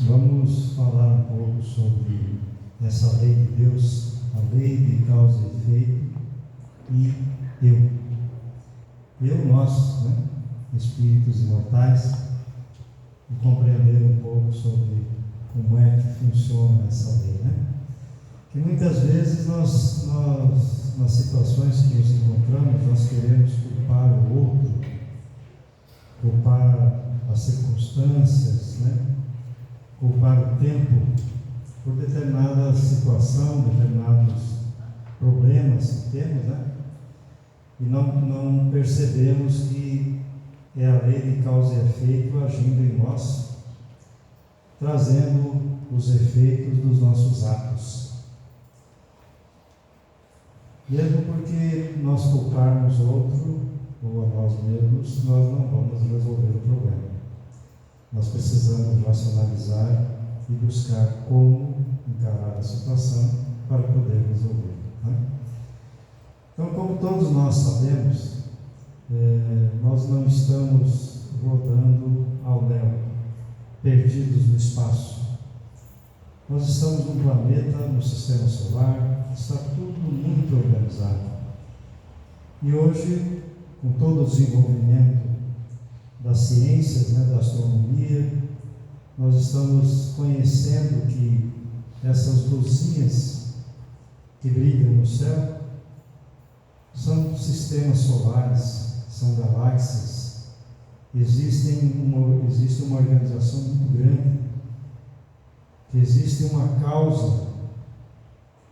Vamos falar um pouco sobre essa lei de Deus, a lei de causa e efeito, e nós, espíritos imortais, e compreender um pouco sobre como é que funciona essa lei, Que muitas vezes nós nas situações que nos encontramos, nós queremos culpar o outro, culpar as circunstâncias, culpar o tempo por determinada situação, determinados problemas que temos, e não percebemos que é a lei de causa e efeito agindo em nós, trazendo os efeitos dos nossos atos. Mesmo porque nós culparmos outro ou a nós mesmos, nós não vamos resolver o problema. Nós precisamos racionalizar e buscar como encarar a situação para poder resolver. Então, como todos nós sabemos, nós não estamos rodando ao léu, perdidos no espaço. Nós estamos num planeta, no sistema solar, está tudo muito organizado. E hoje, com todo o desenvolvimento das ciências, da astronomia, nós estamos conhecendo que essas luzinhas que brilham no céu são sistemas solares, são galáxias. Existe uma organização muito grande, que existe uma causa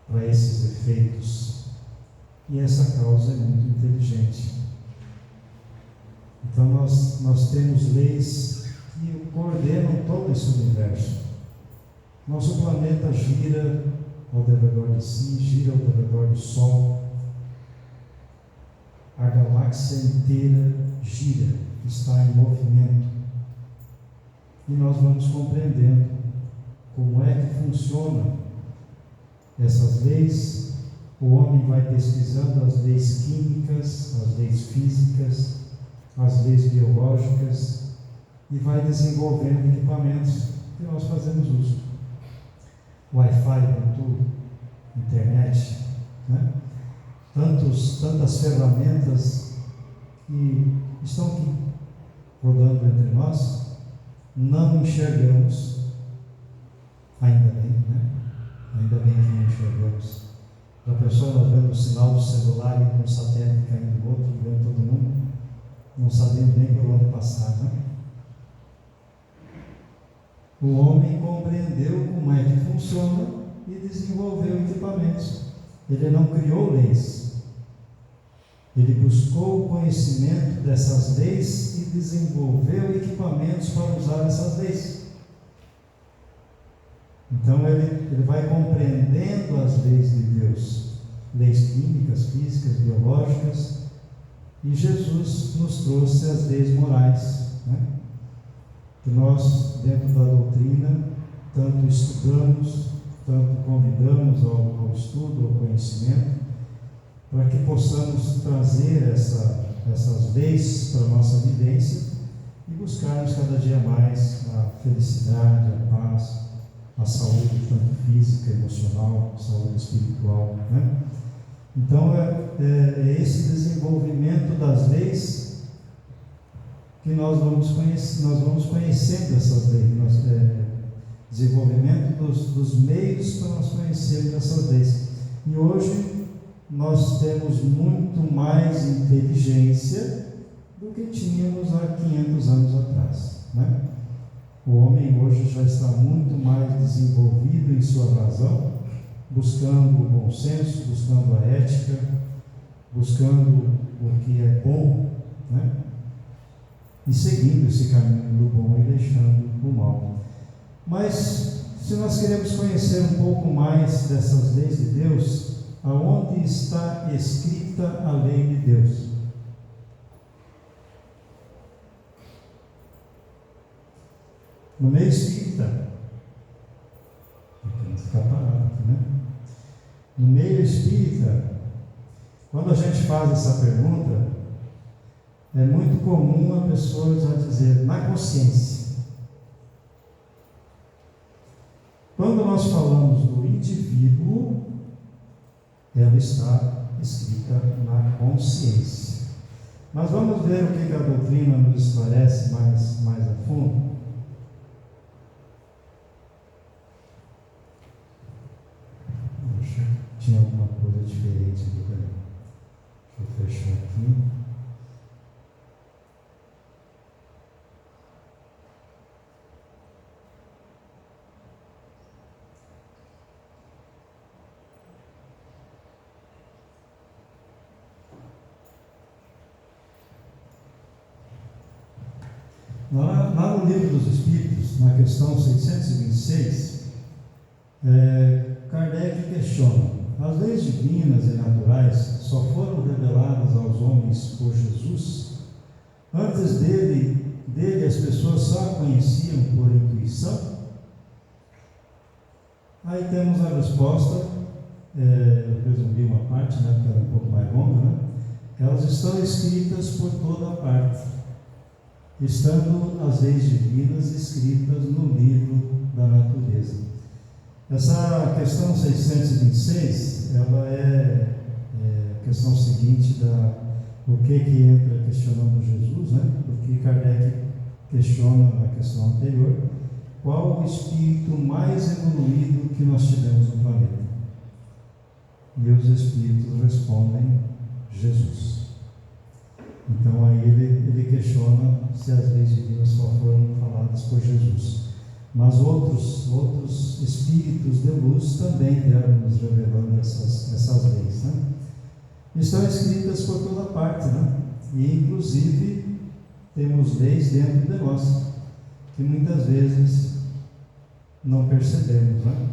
para esses efeitos, e essa causa é muito inteligente. Então nós temos leis que coordenam todo esse universo. Nosso planeta gira ao redor de si, gira ao redor do Sol. A galáxia inteira gira, está em movimento. E nós vamos compreendendo como é que funcionam essas leis. O homem vai pesquisando as leis químicas, as leis físicas, as leis biológicas, e vai desenvolvendo equipamentos que nós fazemos uso. Wi-Fi, Bluetooth, internet, tantas ferramentas que estão aqui rodando entre nós, não enxergamos, ainda bem, Ainda bem que não enxergamos. Já pensou, nós vendo o sinal do celular e com um satélite caindo no outro, vendo todo mundo, não sabendo nem por onde passar, O homem compreendeu como é que funciona e desenvolveu equipamentos. Ele não criou leis. Ele buscou o conhecimento dessas leis e desenvolveu equipamentos para usar essas leis. Então ele vai compreendendo as leis de Deus, leis químicas, físicas, biológicas, e Jesus nos trouxe as leis morais, que nós, dentro da doutrina, tanto estudamos, tanto convidamos ao estudo, ao conhecimento, para que possamos trazer essas leis para a nossa vivência e buscarmos cada dia mais a felicidade, a paz, a saúde, tanto física, emocional, saúde espiritual, Então é esse desenvolvimento das leis que nós vamos conhecendo essas leis, desenvolvimento dos meios para nós conhecermos essas leis. E hoje nós temos muito mais inteligência do que tínhamos há 500 anos atrás, O homem hoje já está muito mais desenvolvido em sua razão, buscando o bom senso, buscando a ética, buscando o que é bom, e seguindo esse caminho do bom e deixando o mal. Mas, se nós queremos conhecer um pouco mais dessas leis de Deus, aonde está escrita a lei de Deus? No meio espírita. Tem que ficar parado aqui, No meio espírita, quando a gente faz essa pergunta, é muito comum a pessoa já dizer, na consciência. Quando nós falamos do indivíduo, ela está escrita na consciência. Mas vamos ver o que a doutrina nos esclarece mais a fundo. Tinha alguma coisa diferente aqui também. Deixa eu fechar aqui. Lá no Livro dos Espíritos, na questão 626, Kardec questiona: as leis divinas e naturais só foram reveladas aos homens por Jesus? Antes dele as pessoas só a conheciam por intuição? Aí temos a resposta, eu resumi uma parte, porque era um pouco mais longa, né? Elas estão escritas por toda a parte, estando as leis divinas escritas no livro da natureza. Essa questão 626, ela é a questão seguinte o que entra questionando Jesus, né? Porque Kardec questiona na questão anterior qual o espírito mais evoluído que nós tivemos no planeta. E os espíritos respondem: Jesus. Então aí ele questiona se as leis divinas só foram faladas por Jesus. Mas outros espíritos de luz também vieram nos revelando essas leis, né? Estão escritas por toda parte, né? E inclusive temos leis dentro de nós, que muitas vezes não percebemos, né?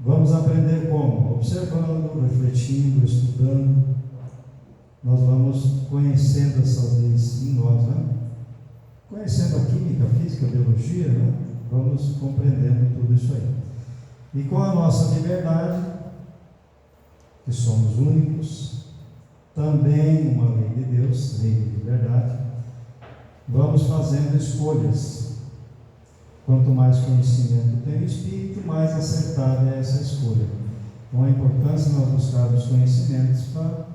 Vamos aprender como? Observando, refletindo, estudando. Nós vamos conhecendo essas leis em nós, né? Conhecendo a química, a física, a biologia, né? Vamos compreendendo tudo isso aí. E com a nossa liberdade, que somos únicos, também uma lei de Deus, lei de liberdade, vamos fazendo escolhas. Quanto mais conhecimento tem o espírito, mais acertada é essa escolha. Então a importância de nós buscarmos conhecimentos para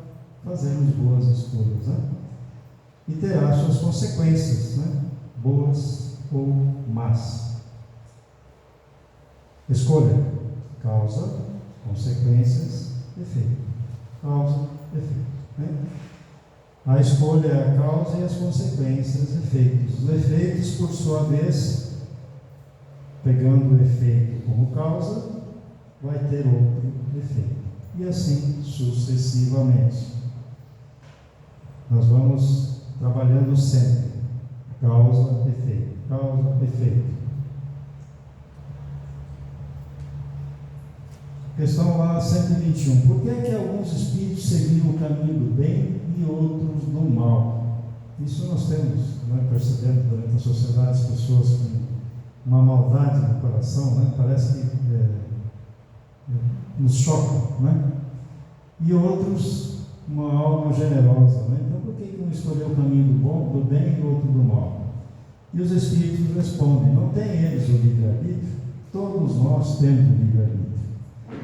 fazermos boas escolhas, né? E terá suas consequências, né? Boas ou más. Escolha: causa, consequências, efeito. Causa, efeito, né? A escolha é a causa e as consequências, efeitos. Os efeitos, por sua vez, pegando o efeito como causa, vai ter outro efeito. E assim sucessivamente. Nós vamos trabalhando sempre. Causa, efeito. Causa, efeito. Questão lá 121. Por que é que alguns espíritos seguiram o caminho do bem e outros do mal? Isso nós temos, né, percebendo durante a sociedade, as pessoas com uma maldade no coração, né? Parece que nos chocam, né? E outros uma alma generosa, né? Então por que um escolheu o caminho do bem e o outro do mal? E os espíritos respondem: não tem eles o livre-arbítrio? Todos nós temos o livre-arbítrio.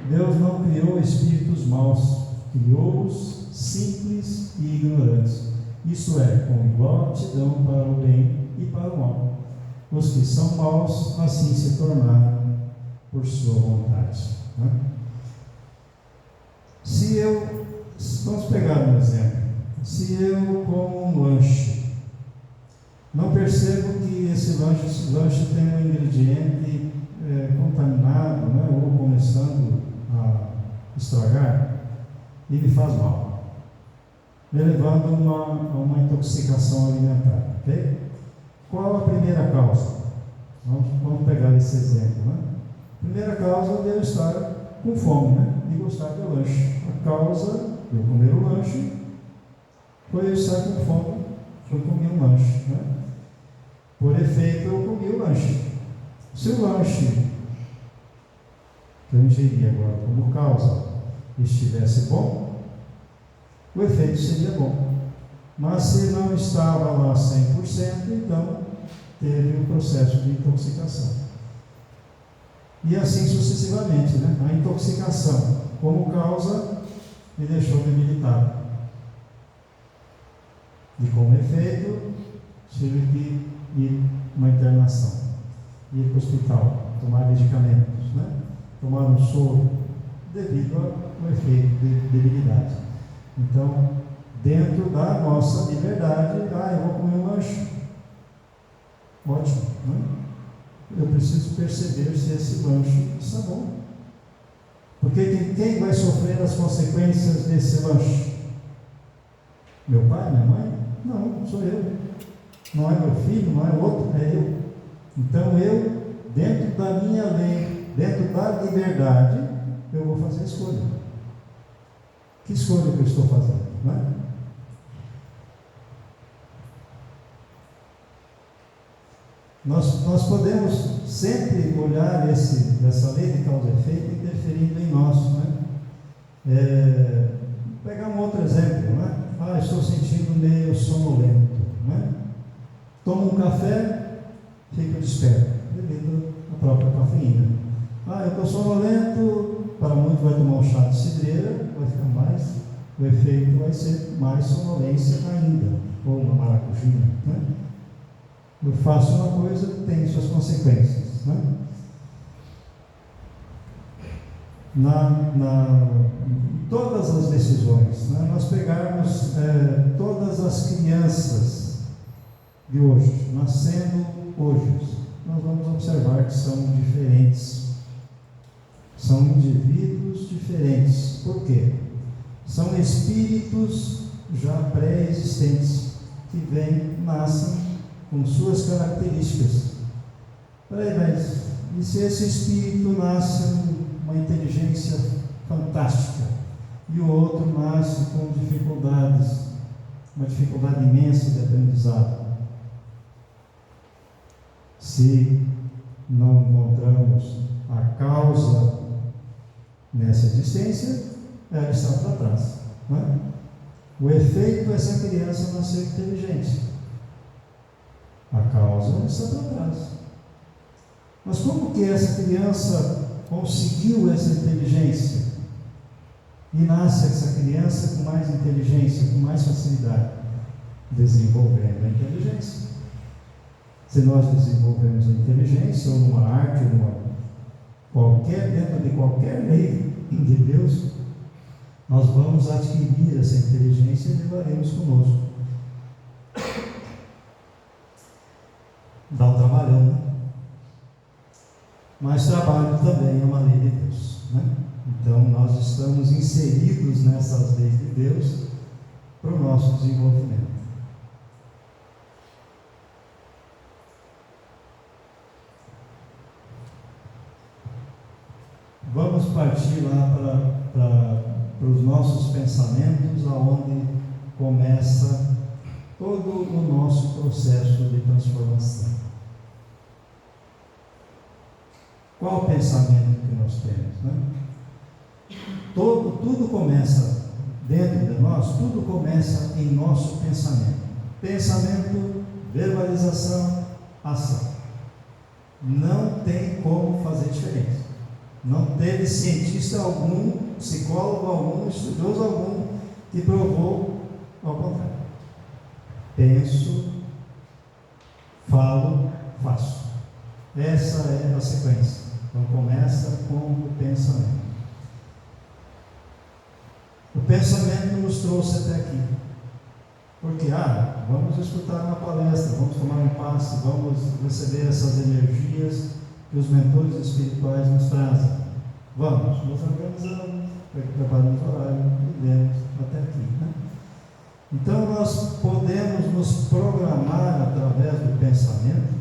Deus não criou espíritos maus, criou-os simples e ignorantes. Isso é, com igual aptidão para o bem e para o mal. Os que são maus assim se tornaram por sua vontade, né? Vamos pegar um exemplo. Se eu como um lanche, não percebo que esse lanche tem um ingrediente contaminado, né, ou começando a estragar, e me faz mal, me levando a uma intoxicação alimentar, ok? Qual a primeira causa? Vamos pegar esse exemplo, né? Primeira causa de eu estar com fome, né? E gostar do lanche. A causa de eu comer o lanche foi eu estar com fome, eu comi um lanche, né? Por efeito, eu comi o lanche. Se o lanche que eu ingeri agora como causa estivesse bom, o efeito seria bom. Mas se não estava lá 100%, então teve um processo de intoxicação. E assim sucessivamente, né? A intoxicação, como causa, me deixou debilitado. E como efeito, tive que ir uma internação, ir para o hospital, tomar medicamentos, né? Tomar um soro, devido ao efeito de debilidade. Então, dentro da nossa liberdade, eu vou comer um lanche. Ótimo, né? Eu preciso perceber se esse lanche está bom. Porque quem vai sofrer as consequências desse lanche? Meu pai, minha mãe? Não, sou eu. Não é meu filho, não é outro, é eu. Então eu, dentro da minha lei, dentro da liberdade, eu vou fazer a escolha. Que escolha que eu estou fazendo, não é? Nós podemos sempre olhar essa lei de causa e efeito interferindo em nós, né? Pegar um outro exemplo, né? Estou sentindo meio sonolento, né? Tomo um café, fico desperto, devido à própria cafeína. Eu estou sonolento, para muito vai tomar um chá de cidreira, vai ficar mais, o efeito vai ser mais sonolência ainda, ou uma maracujina, né? Eu faço uma coisa, tem suas consequências, né? Em todas as decisões, né? Nós pegarmos todas as crianças de hoje, nascendo hoje, nós vamos observar que são diferentes, são indivíduos diferentes. Por quê? São espíritos já pré-existentes, que nascem com suas características. Mas e se esse espírito nasce com uma inteligência fantástica e o outro nasce com dificuldades, uma dificuldade imensa de aprendizado? Se não encontramos a causa nessa existência, ela está para trás, não é? O efeito é essa criança nascer inteligente. A causa está para trás. Mas como que essa criança conseguiu essa inteligência? E nasce essa criança com mais inteligência, com mais facilidade? Desenvolvendo a inteligência. Se nós desenvolvemos a inteligência, ou numa arte, ou dentro de qualquer lei de Deus, nós vamos adquirir essa inteligência e levaremos conosco. Dá um trabalhão, né? Mas trabalho também é uma lei de Deus, né? Então nós estamos inseridos nessas leis de Deus para o nosso desenvolvimento. Vamos partir lá para os nossos pensamentos, aonde começa todo o nosso processo de transformação. Qual o pensamento que nós temos, né? Tudo começa dentro de nós, tudo começa em nosso pensamento. Pensamento, verbalização, ação. Não tem como fazer diferença. Não teve cientista algum, psicólogo algum, estudioso algum que provou ao contrário. Penso, falo, faço. Essa é a sequência. Então começa com o pensamento. O pensamento nos trouxe até aqui. Porque, vamos escutar uma palestra, vamos tomar um passe, vamos receber essas energias que os mentores espirituais nos trazem. Vamos, nos organizamos, preparamos o horário e viemos até aqui, né? Então nós podemos nos programar através do pensamento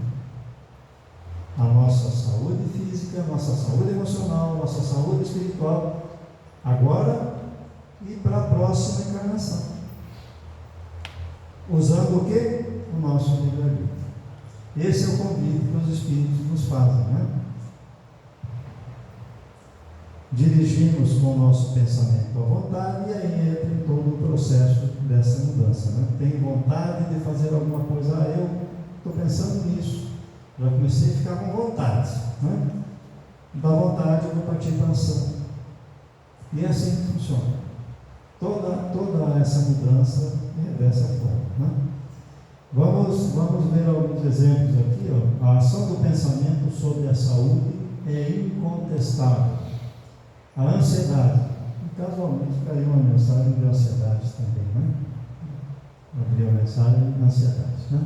a nossa saúde física, a nossa saúde emocional, a nossa saúde espiritual, agora e para a próxima encarnação. Usando o quê? O nosso livre-arbítrio. Esse é o convite que os Espíritos nos fazem, né? Dirigimos com o nosso pensamento à vontade e aí entra em todo o processo dessa mudança, né? Tem vontade de fazer alguma coisa, eu estou pensando nisso, já comecei a ficar com vontade, né? da vontade, eu vou partir para a ação. E é assim que funciona. Toda essa mudança é dessa forma, né? Vamos ver alguns exemplos aqui. A ação do pensamento sobre a saúde é incontestável. A ansiedade. Casualmente caiu uma mensagem de ansiedade também, né? Abriu a mensagem de ansiedade, né?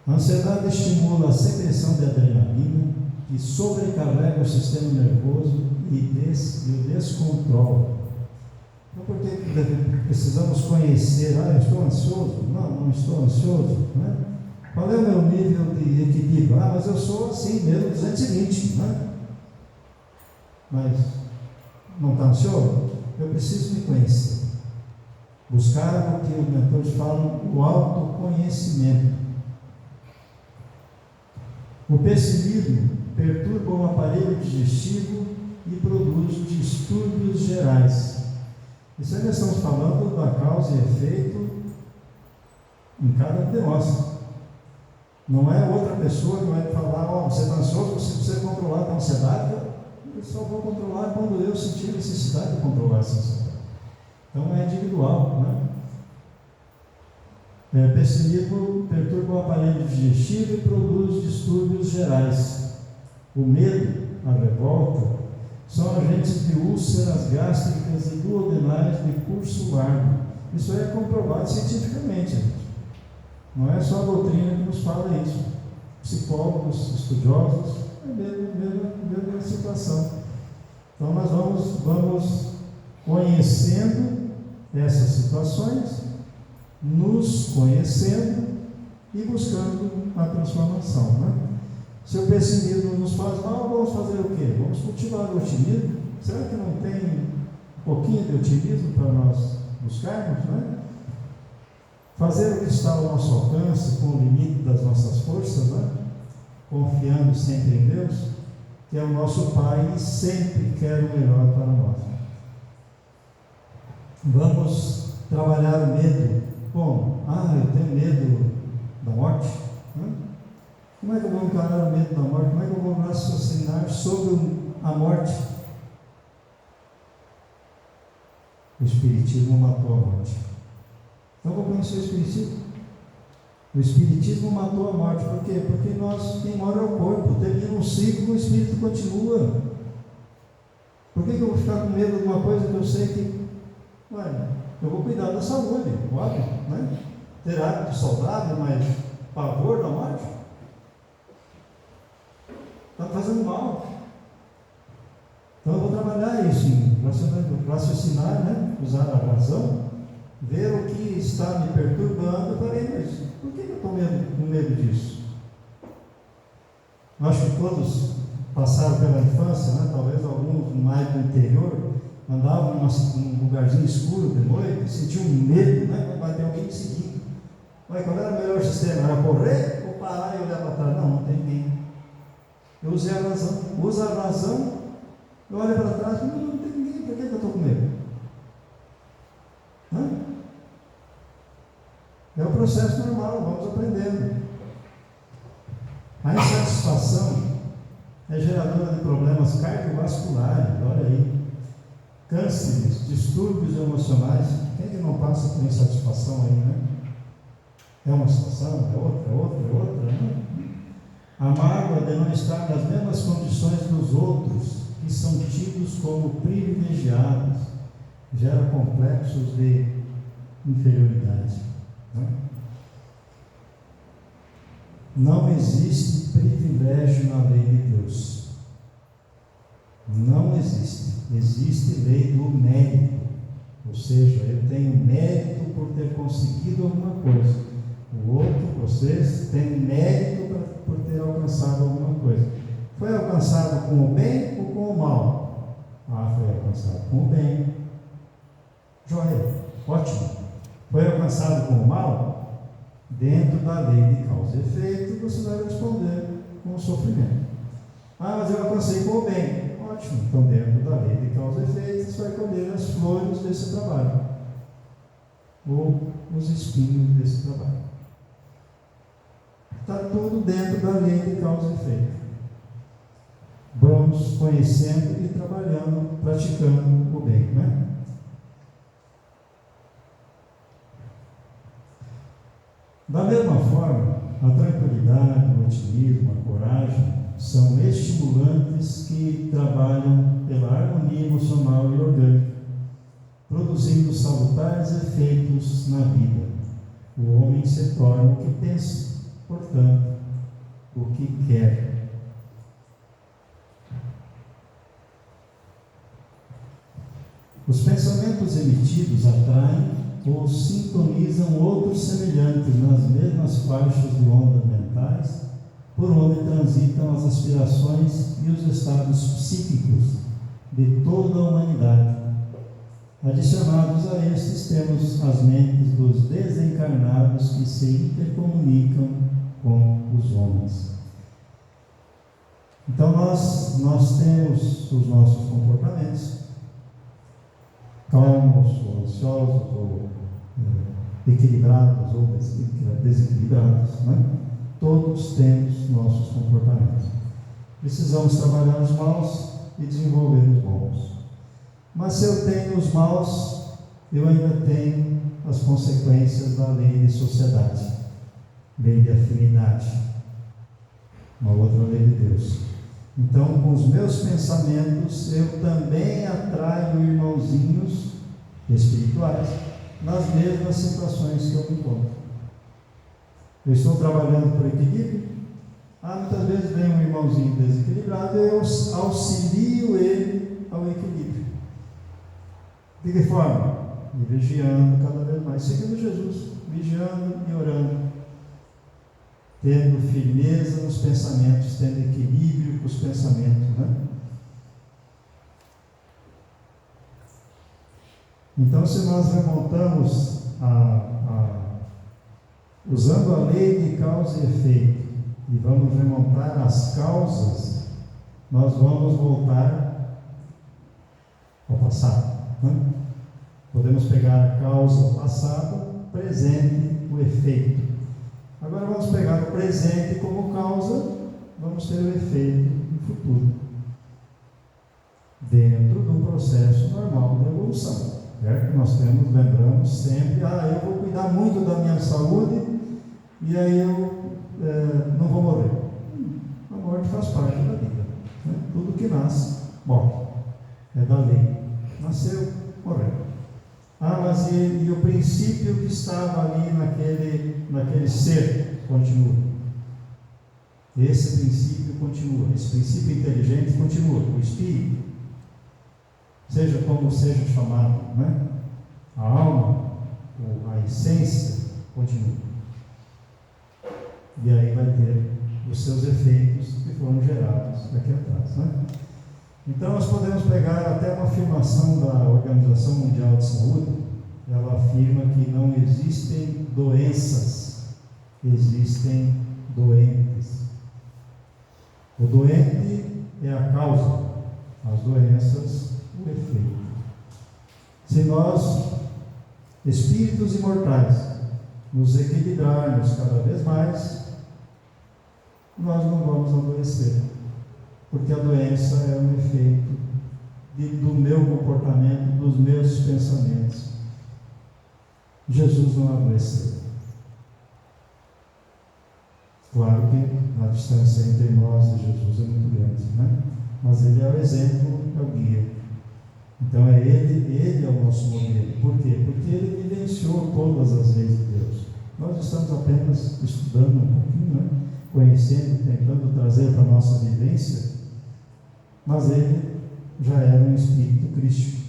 A ansiedade estimula a secreção de adrenalina, que sobrecarrega o sistema nervoso e o descontrola. Então, por que precisamos conhecer? Eu estou ansioso? Não estou ansioso, né? Qual é o meu nível de equilíbrio? Mas eu sou assim mesmo, 220, né? Mas não está ansioso? Eu preciso me conhecer. Buscar o que os mentores falam, o autoconhecimento. O pessimismo perturba o aparelho digestivo e produz distúrbios gerais. Isso aí nós estamos falando da causa e efeito em cada um de nós. Não é outra pessoa que vai falar, você está ansioso, você precisa controlar a ansiedade. Eu só vou controlar quando eu sentir necessidade de controlar essa ansiedade. Então é individual, né? Pessimismo perturba o aparelho digestivo e produz distúrbios gerais. O medo, a revolta, são agentes de úlceras gástricas e duodenais de curso largo. Isso é comprovado cientificamente, gente. Não é só a doutrina que nos fala isso. Psicólogos, estudiosos, é a mesma situação. Então nós vamos conhecendo essas situações, nos conhecendo e buscando a transformação, né? Se o pessimismo nos faz mal, vamos fazer o quê? Vamos cultivar o otimismo? Será que não tem um pouquinho de otimismo para nós buscarmos, né? Fazer o que está ao nosso alcance, com o limite das nossas forças, né? Confiando sempre em Deus, que é o nosso Pai e sempre quer o melhor para nós. Vamos trabalhar o medo. Como? Eu tenho medo da morte, né? Como é que eu vou encarar o medo da morte? Como é que eu vou raciocinar sobre a morte? O Espiritismo matou a morte. Então, eu vou conhecer o Espiritismo. O Espiritismo matou a morte. Por quê? Porque quem mora é o corpo. Termina um ciclo, o Espírito continua. Por que eu vou ficar com medo de uma coisa que eu sei que... eu vou cuidar da saúde, óbvio, né? Ter hábito saudável, mas pavor da morte? Está fazendo mal. Então eu vou trabalhar isso, raciocinar, né? Usar a razão, ver o que está me perturbando. Mas por que eu estou com medo disso? Eu acho que todos passaram pela infância, né? Talvez alguns mais do interior, andavam num lugarzinho escuro de noite, sentiam um medo, né? Quando vai ter alguém me seguindo. Qual era o melhor sistema? Era correr ou parar e olhar para trás? Não tem ninguém. Eu usei a razão. Usa a razão, eu olho para trás e não tem ninguém. Por que eu estou com medo? É o processo normal, vamos aprendendo. A insatisfação é geradora de problemas cardiovasculares, olha aí. Cânceres, distúrbios emocionais. Quem é que não passa por insatisfação aí, né? É uma situação, é outra, né? A mágoa de não estar nas mesmas condições dos outros, que são tidos como privilegiados, gera complexos de inferioridade, né? Não existe privilégio na lei de Deus. Não existe. Existe lei do mérito. Ou seja, eu tenho mérito por ter conseguido alguma coisa. O outro, vocês, têm mérito por ter alcançado alguma coisa. Foi alcançado com o bem ou com o mal? Foi alcançado com o bem. Joia, ótimo. Foi alcançado com o mal? Dentro da lei de causa e efeito, você vai responder com o sofrimento. Mas eu alcancei com o bem. Ótimo. Então, dentro da lei de causa e efeito, você vai colher as flores desse trabalho, ou os espinhos desse trabalho. Está tudo dentro da lei de causa e efeito. Bom, vamos conhecendo e trabalhando, praticando o bem, né? Da mesma forma, a tranquilidade, o otimismo, a coragem são estimulantes que trabalham pela harmonia emocional e orgânica, produzindo salutares efeitos na vida. O homem se torna o que pensa, portanto, o que quer. Os pensamentos emitidos atraem ou sintonizam outros semelhantes nas mesmas faixas de ondas mentais, por onde transitam as aspirações e os estados psíquicos de toda a humanidade. Adicionados a estes, temos as mentes dos desencarnados que se intercomunicam com os homens. Então nós temos os nossos comportamentos, calmos, ou ansiosos, ou equilibrados, ou desequilibrados, né? Todos temos nossos comportamentos. Precisamos trabalhar os maus e desenvolver os bons. Mas se eu tenho os maus, eu ainda tenho as consequências da lei de sociedade, lei de afinidade, uma outra lei de Deus. Então, com os meus pensamentos, eu também atraio irmãozinhos espirituais nas mesmas situações que eu me encontro. Eu estou trabalhando por equilíbrio. Muitas vezes vem um irmãozinho desequilibrado e eu auxilio ele ao equilíbrio. De que forma? Me vigiando cada vez mais, seguindo Jesus, vigiando e orando, tendo firmeza nos pensamentos, tendo equilíbrio com os pensamentos, né? Então, se nós remontamos usando a lei de causa e efeito, e vamos remontar as causas, nós vamos voltar ao passado, né? Podemos pegar a causa passado, presente, o efeito. Agora vamos pegar o presente como causa, vamos ter o efeito no futuro, dentro do processo normal de evolução. Certo? Nós lembramos sempre, eu vou cuidar muito da minha saúde e aí eu não vou morrer. A morte faz parte da vida, né? Tudo que nasce, morre, é da lei. Nasceu, morreu. Mas e o princípio que estava ali naquele ser continua. Esse princípio continua, esse princípio inteligente continua, o espírito, seja como seja chamado, né? A alma, ou a essência, continua. E aí vai ter os seus efeitos que foram gerados aqui atrás, né? Então nós podemos pegar até uma afirmação da Organização Mundial de Saúde. Ela afirma que não existem doenças, existem doentes. O doente é a causa, as doenças o efeito. Se nós, espíritos imortais, nos equilibrarmos cada vez mais, nós não vamos adoecer, porque a doença é um efeito do meu comportamento, dos meus pensamentos. Jesus não adoeceu. Claro que a distância entre nós e Jesus é muito grande, né? Mas ele é o exemplo, é o guia. Então é ele é o nosso modelo. Por quê? Porque ele vivenciou todas as leis de Deus. Nós estamos apenas estudando um pouquinho, né? Conhecendo, tentando trazer para a nossa vivência, mas ele já era um espírito crístico.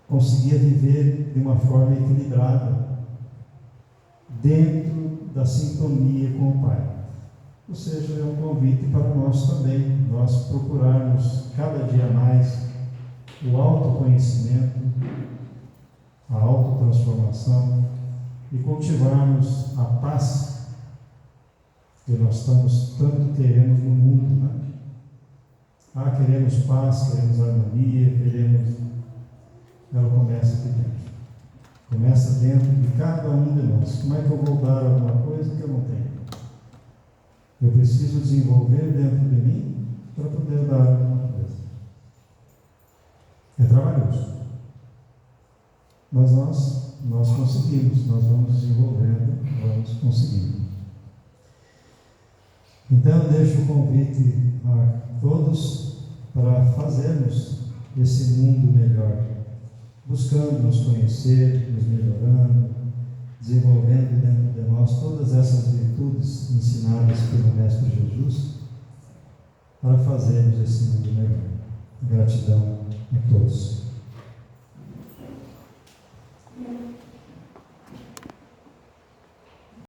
Conseguia viver de uma forma equilibrada, dentro da sintonia com o Pai. Ou seja, é um convite para nós também, nós procurarmos cada dia mais o autoconhecimento, a autotransformação e cultivarmos a paz que nós tanto queremos no mundo, né? Queremos paz, queremos harmonia, ela começa aqui dentro. Começa dentro de cada um de nós. Como é que eu vou dar alguma coisa que eu não tenho? Eu preciso desenvolver dentro de mim para poder dar Mas nós conseguimos, nós vamos desenvolvendo, vamos conseguindo. Então eu deixo o convite a todos para fazermos esse mundo melhor, buscando nos conhecer, nos melhorando, desenvolvendo dentro de nós todas essas virtudes ensinadas pelo Mestre Jesus, para fazermos esse mundo melhor. Gratidão a todos.